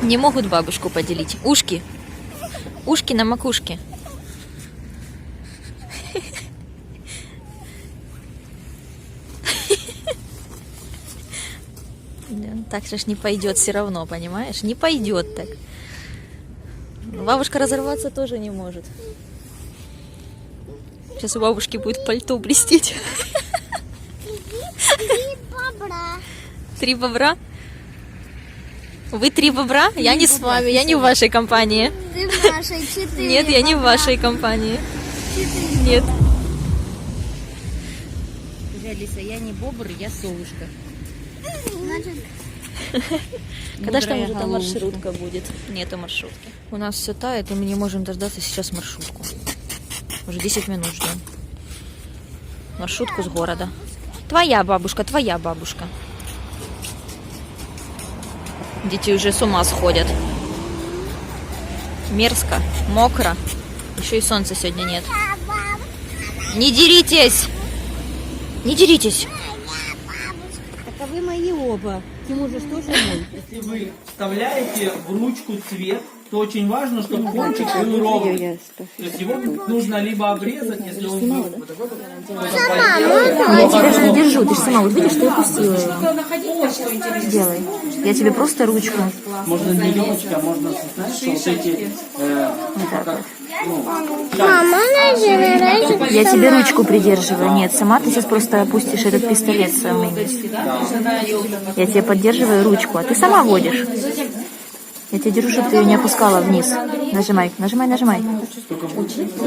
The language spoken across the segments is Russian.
Не могут бабушку поделить. Ушки. Ушки на макушке. Так же ж не пойдет все равно, понимаешь? Не пойдет так. Бабушка разорваться тоже не может. Сейчас у бабушки будет пальто блестеть. 3 бобра. 3 бобра? Вы 3 бобра? Я не с вами, я не в вашей компании. Ты в нашей 4. Нет, я не в вашей компании. Нет. Алиса, я не бобр, я совушка. Значит, Когда же там Мудрая уже там головушка. маршрутка будет? Нету маршрутки. У нас все тает, и мы не можем дождаться сейчас маршрутку. Уже 10 минут ждем. Маршрутку с города. Твоя бабушка, твоя бабушка. Дети уже с ума сходят. Мерзко, мокро. Еще и солнца сегодня нет. Не деритесь! Не деритесь! Так а вы мои оба. Тимур же тоже мой. Если вы вставляете в ручку цвет, то очень важно, чтобы кончик был ровный. То есть его нужно либо обрезать, если он будет вот такой вот. Я тебя же не держу, ты же сама вот видишь, ты опустила его. Делай. Я тебе просто ручку. Можно не веревочка, а можно, знаешь, что вот эти... как, мама, нажимай. Я тебе ручку придерживаю. Нет, сама ты сейчас просто опустишь этот пистолет в самый низ. Я тебе поддерживаю ручку, а ты сама водишь. Я тебя держу, чтобы ты ее не опускала вниз. Нажимай, нажимай, нажимай.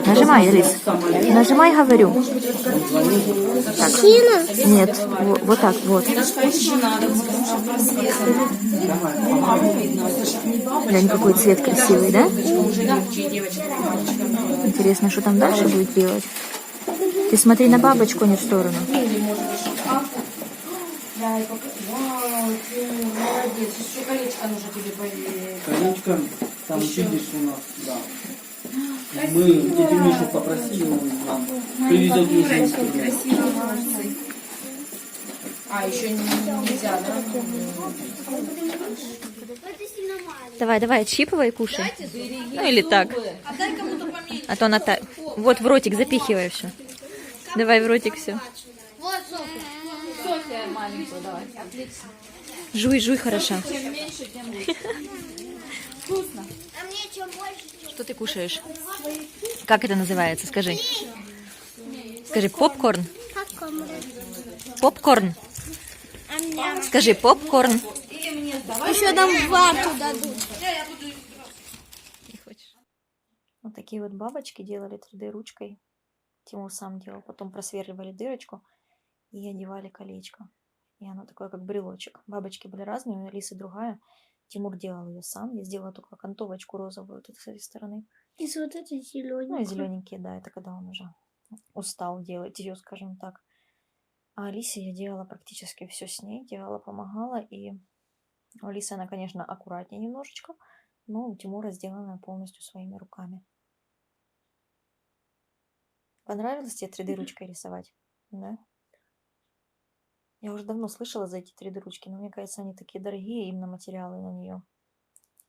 Нажимай, Алис. Нажимай, говорю. Так. Сильно? Нет, вот так, вот. Глянь, какой цвет красивый, да? Интересно, что там дальше будет делать. Ты смотри на бабочку, а не в сторону. Молодец. Еще колечко нужно тебе поверить. колечко, там видишь у нас, да. Мы дядю Мишу попросили, он нам привезет уже. Красиво, молодцы. А, еще нельзя, да? Давай, давай, отщипывай и кушай. Ну или так. А то она так. Вот в ротик запихивай все. Давай в ротик все. Вот, Софья. Софья маленькую давай. Отлично. Жуй, жуй, хорошо. Чем меньше, тем лучше. Вкусно. А мне чем больше, Что ты кушаешь? Как это называется? Скажи. Скажи, попкорн. тем Попкорн. Скажи, попкорн. еще там вату дадут. Не хочешь? Вот такие вот бабочки делали 3D ручкой. Тимур сам делал. Потом просверливали дырочку и одевали колечко. И оно такое, как брелочек. Бабочки были разные, у Алисы другая. Тимур делал ее сам. Я сделала только окантовочку розовую вот с этой стороны. И вот эти зеленые. Ну и зелененькие, да, это когда он уже устал делать ее, скажем так. А Алисе я делала практически все с ней. Делала, помогала. И у Алисы она, конечно, аккуратнее немножечко. Но у Тимура сделана полностью своими руками. Понравилось тебе 3D ручкой рисовать? Да? Я уже давно слышала за эти 3D ручки, но мне кажется, они такие дорогие, именно материалы на нее.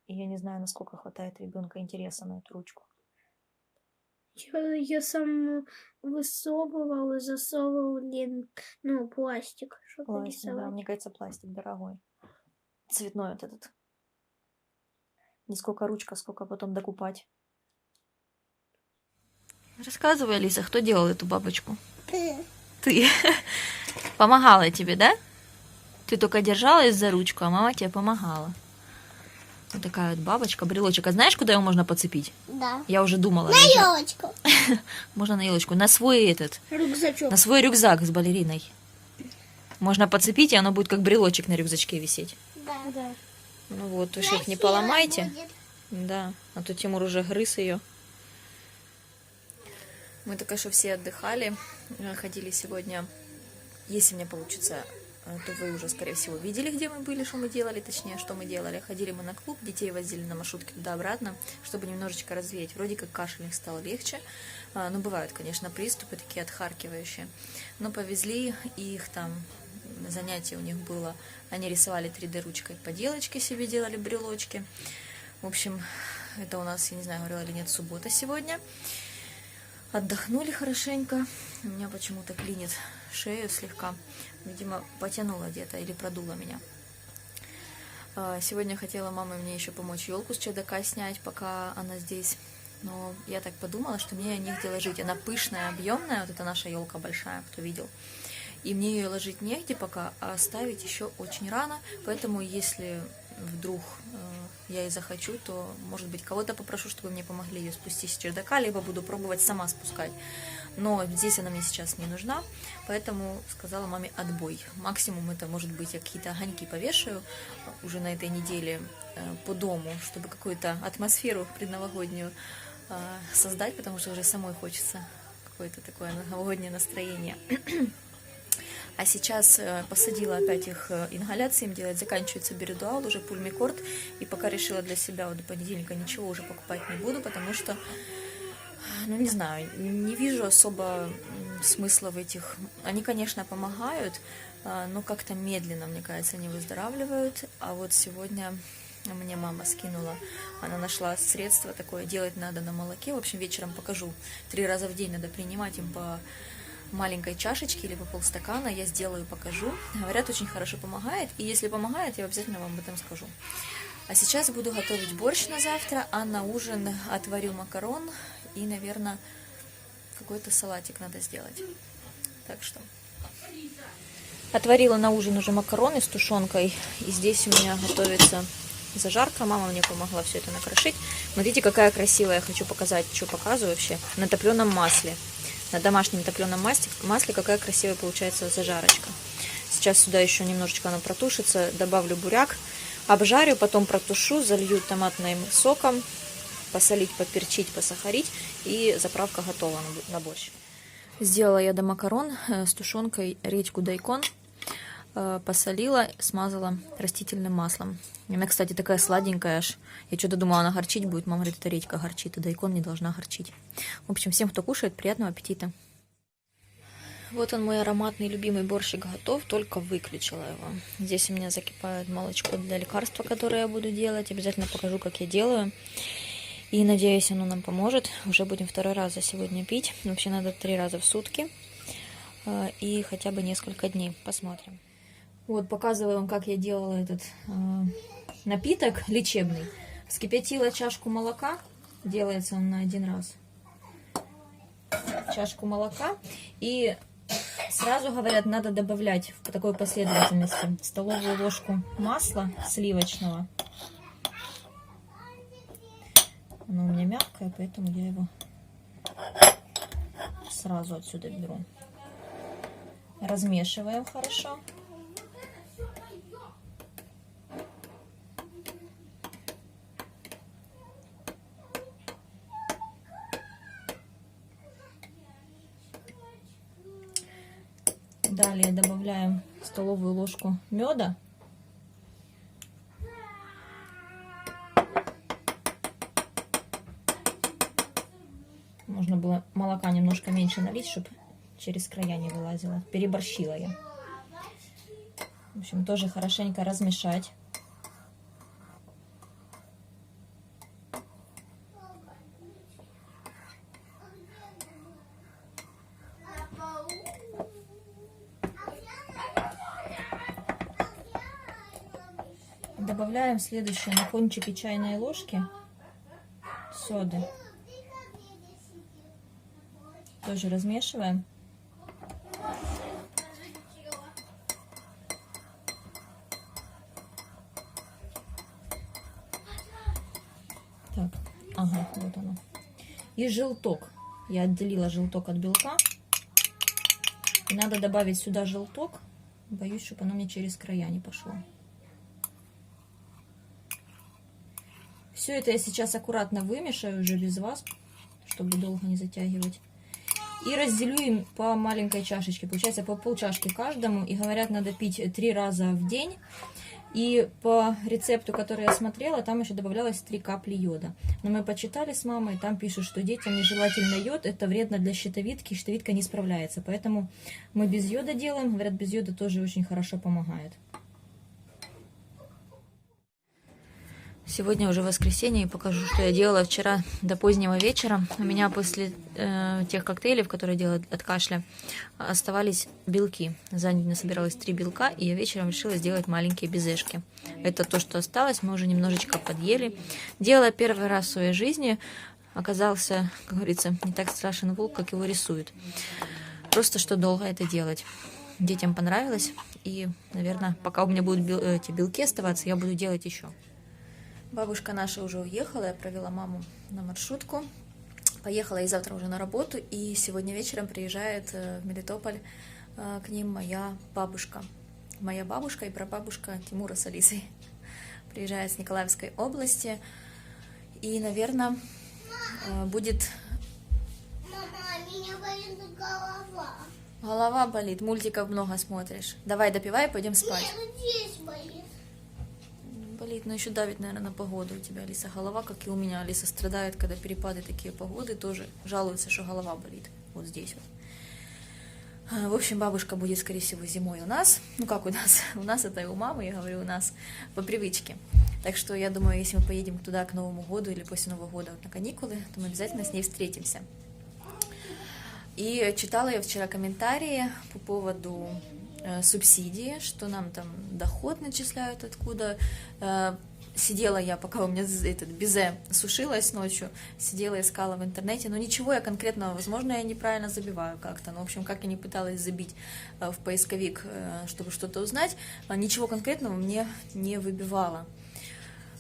И я не знаю, насколько хватает ребенка интереса на эту ручку. Я сам высовывал и засовывал пластик, чтобы Пластик, да, рисовать. мне кажется, пластик дорогой. Цветной вот этот. Не сколько ручка, сколько потом докупать. Рассказывай, Алиса, кто делал эту бабочку? Ты. Помогала тебе, да? Ты только держалась за ручку, а мама тебе помогала. Вот такая вот бабочка, брелочек. А знаешь, куда его можно подцепить? Да. Я уже думала. На елочку. Можно на елочку. На свой Рюкзачок. на свой рюкзак с балериной. Можно подцепить, и оно будет как брелочек на рюкзачке висеть. Да. Ну вот, уж их не поломайте. Да, а то Тимур уже грыз ее. Мы только что все отдыхали, ходили сегодня. Если мне получится, то вы уже, скорее всего, видели, где мы были, что мы делали, точнее, что мы делали. Ходили мы на клуб, детей возили на маршрутке туда-обратно, чтобы немножечко развеять. Вроде как кашель их стал легче. Ну, бывают, конечно, приступы такие отхаркивающие. Но повезли их там, занятие у них было. Они рисовали 3D ручкой поделочки себе, делали брелочки. В общем, это у нас, я не знаю, говорила или нет, суббота сегодня. Отдохнули хорошенько. У меня почему-то клинит шею слегка. Видимо, потянула где-то или продуло меня. Сегодня хотела мама мне еще помочь елку с чердака снять, пока она здесь. Но я так подумала, что мне негде ложить. Она пышная, объемная, вот это наша елка большая, кто видел. И мне ее ложить негде пока, а ставить еще очень рано. Поэтому, если вдруг я и захочу, то, может быть, кого-то попрошу, чтобы мне помогли ее спустить с чердака, либо буду пробовать сама спускать. Но здесь она мне сейчас не нужна, поэтому сказала маме отбой. Максимум это, может быть, я какие-то огоньки повешаю уже на этой неделе по дому, чтобы какую-то атмосферу предновогоднюю создать, потому что уже самой хочется какое-то такое новогоднее настроение. А сейчас посадила опять их ингаляции им делать, заканчивается Беридуал, уже Пульмикорд, и пока решила для себя вот до понедельника ничего уже покупать не буду, потому что, ну не знаю, не вижу особо смысла в этих. Они, конечно, помогают, но как-то медленно, мне кажется, они выздоравливают. А вот сегодня мне мама скинула, она нашла средство такое, делать надо на молоке. В общем, вечером покажу. 3 раза в день надо принимать им по маленькой чашечке или по полстакана. Я сделаю, покажу. Говорят, очень хорошо помогает. И если помогает, я обязательно вам об этом скажу. А сейчас буду готовить борщ на завтра, а на ужин отварю макарон и, наверное, какой-то салатик надо сделать. Так что отварила на ужин уже макароны с тушенкой. И здесь у меня готовится зажарка. Мама мне помогла все это накрошить. Смотрите, какая красивая. Я хочу показать, что показываю вообще. На топленом масле. На домашнем топленом масле какая красивая получается зажарочка. Сейчас сюда еще немножечко она протушится. Добавлю буряк. Обжарю, потом протушу. Залью томатным соком. Посолить, поперчить, посахарить. И заправка готова на борщ. Сделала я до макарон с тушенкой редьку дайкон. Посолила, смазала растительным маслом. Она, кстати, такая сладенькая аж. Я что-то думала, она горчить будет. Мама говорит, это редька горчит, а дайкон не должна горчить. В общем, всем, кто кушает, приятного аппетита. Вот он, мой ароматный любимый борщик готов, только выключила его. Здесь у меня закипает молочко для лекарства, которое я буду делать. Обязательно покажу, как я делаю. И надеюсь, оно нам поможет. Уже будем 2-й раз за сегодня пить. Вообще надо 3 раза в сутки. И хотя бы несколько дней. Посмотрим. Вот, показываю вам, как я делала этот напиток лечебный. Вскипятила чашку молока. Делается он на 1 раз. Чашку молока. И сразу говорят, надо добавлять в такой последовательности столовую ложку масла сливочного. Оно у меня мягкое, поэтому я его сразу отсюда беру. Размешиваем хорошо. Далее добавляем столовую ложку меда. Можно было молока немножко меньше налить, чтобы через края не вылазило. Переборщила я. В общем, тоже хорошенько размешать. Добавляем следующее на кончике чайной ложки соды. Тоже размешиваем. Так, ага, вот оно. И желток. Я отделила желток от белка. И надо добавить сюда желток. Боюсь, чтобы оно мне через края не пошло. Все это я сейчас аккуратно вымешаю уже без вас, чтобы долго не затягивать. И разделю им по маленькой чашечке. Получается по полчашки каждому. И говорят, надо пить 3 раза в день. И по рецепту, который я смотрела, там еще добавлялось 3 капли йода. Но мы почитали с мамой, там пишут, что детям нежелательно йод. Это вредно для щитовидки. Щитовидка не справляется. Поэтому мы без йода делаем. Говорят, без йода тоже очень хорошо помогает. Сегодня уже воскресенье, и покажу, что я делала вчера до позднего вечера. У меня после тех коктейлей, которые делают от кашля, оставались белки. За день насобиралось 3 белка, и я вечером решила сделать маленькие безешки. Это то, что осталось, мы уже немножечко подъели. Делала первый раз в своей жизни. Оказался, как говорится, не так страшен волк, как его рисуют. Просто что долго это делать. Детям понравилось, и, наверное, пока у меня будут эти белки оставаться, я буду делать еще. Бабушка наша уже уехала, я провела маму на маршрутку. Поехала и завтра уже на работу, и сегодня вечером приезжает в Мелитополь к ним моя бабушка. Моя бабушка и прабабушка Тимура с Алисой. Приезжает с Николаевской области, и, наверное, будет... Мама, меня болит голова. Голова болит, мультиков много смотришь. Давай допивай, пойдем спать. Вот здесь болит. Болит, но еще давит, наверное, на погоду у тебя, Алиса. Голова, как и у меня. Алиса страдает, когда перепады такие погоды, тоже жалуется, что голова болит. Вот здесь вот. В общем, бабушка будет, скорее всего, зимой у нас. Ну, как у нас? У нас это и у мамы, я говорю, у нас по привычке. Так что я думаю, если мы поедем туда к Новому году или после Нового года вот на каникулы, то мы обязательно с ней встретимся. И читала я вчера комментарии по поводу субсидии, что нам там доход начисляют откуда. Сидела я, пока у меня этот безе сушилась ночью, сидела, искала в интернете, но ничего я конкретного, возможно, я неправильно забиваю как-то, но, в общем, как я не пыталась забить в поисковик, чтобы что-то узнать, ничего конкретного мне не выбивало.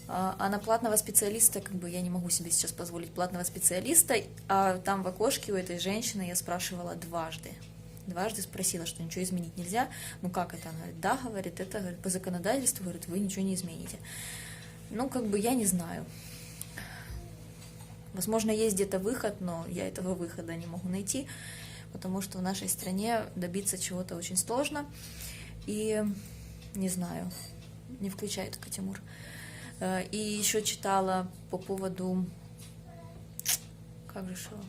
А на платного специалиста, как бы, я не могу себе сейчас позволить платного специалиста, а там в окошке у этой женщины я спрашивала дважды спросила, что ничего изменить нельзя. Ну как это? Она говорит, да, говорит, это, говорит, по законодательству, говорит, вы ничего не измените. Ну, как бы, я не знаю. Возможно, есть где-то выход, но я этого выхода не могу найти, потому что в нашей стране добиться чего-то очень сложно. И не знаю, не включай только, Тимур. И еще читала по поводу, как же что,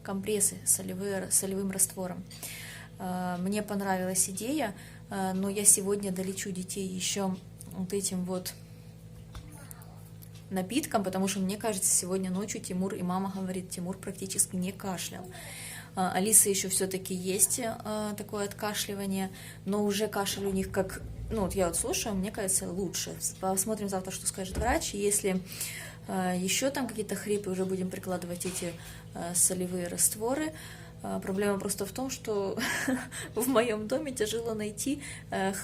компрессы с солевым раствором. Мне понравилась идея, но я сегодня долечу детей еще вот этим вот напитком, потому что, мне кажется, сегодня ночью Тимур, и мама говорит, Тимур практически не кашлял. Алиса еще все-таки есть такое откашливание, но уже кашель у них как... Ну, вот я вот слушаю, мне кажется, лучше. Посмотрим завтра, что скажет врач. Если еще там какие-то хрипы, уже будем прикладывать эти солевые растворы. Проблема просто в том, что в моем доме тяжело найти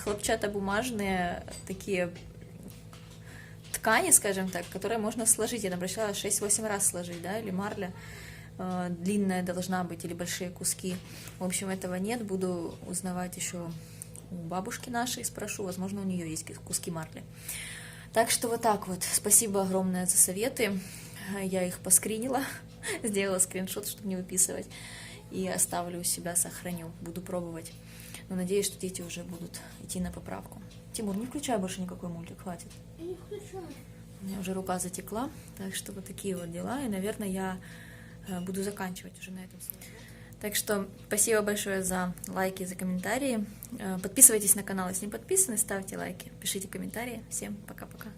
хлопчатобумажные такие ткани, скажем так, которые можно сложить. Я обращалась 6-8 раз сложить, да, или марля длинная должна быть, или большие куски. В общем, этого нет. Буду узнавать еще у бабушки нашей, спрошу, возможно, у нее есть куски марли. Так что вот так вот. Спасибо огромное за советы. Я их поскринила, сделала скриншот, чтобы не выписывать. И оставлю у себя, сохраню. Буду пробовать. Но надеюсь, что дети уже будут идти на поправку. Тимур, не включай больше никакой мультик, хватит. Не включаю. У меня уже рука затекла. Так что вот такие вот дела. И, наверное, я буду заканчивать уже на этом. Так что спасибо большое за лайки, за комментарии. Подписывайтесь на канал, если не подписаны, ставьте лайки, пишите комментарии. Всем пока-пока.